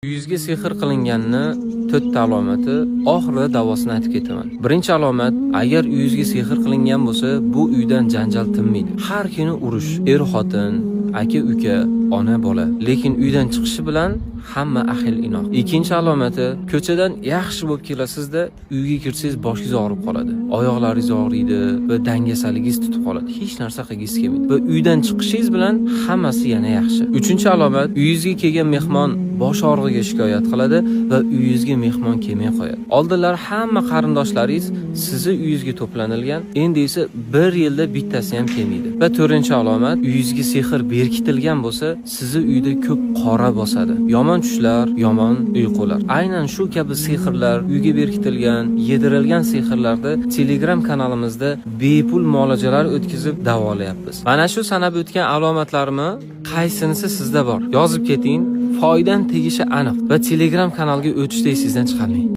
Uyingizga sehr qilinganni 4 ta alomati oxirida davosini aytib ketaman. Birinchi alomat, agar uyingizga sehr qilingan bo'lsa, bu uydan janjal tinmaydi. Har kuni urush, er-xotin, aka-uka, ona-bola. Lekin uydan chiqishi bilan hamma ahil-inoq. Ikkinchi alomati, ko'chadan yaxshi bo'lib kelasizda, uyga kirsangiz boshingiz og'rib qoladi. Oyoqlaringiz og'riydi va dangasaligingiz tutib qoladi. Hech narsa qilgingiz kelmaydi. Va uydan chiqishingiz bilan hammasi yana yaxshi. Uchinchi alomat, uyingizga kelgan mehmon bosh og'rig'iga shikoyat qiladi va uyingizga mehmon kelmay qo'yadi. Oldinlar hamma qarindoshlaringiz sizni uyingizga to'planilgan, endi esa 1 yilda bittasi ham kelmaydi. Va to'rtinchi alomat, uyingizga sehr berkitilgan bo'lsa, sizni uyda ko'p qora bosadi. Yomon tushlar, yomon uyqular. Aynan shu kabi sehrlar, uyga berkitilgan, yedirilgan sehrlarni Telegram kanalimizda bepul muolajalar o'tkazib davolayapmiz. Mana shu sanab o'tgan alomatlarimi qaysinisi sizda bor? Yozib keting. Foydan tegishi aniq va Telegram kanalga o'tishda esingizdan chiqarmang.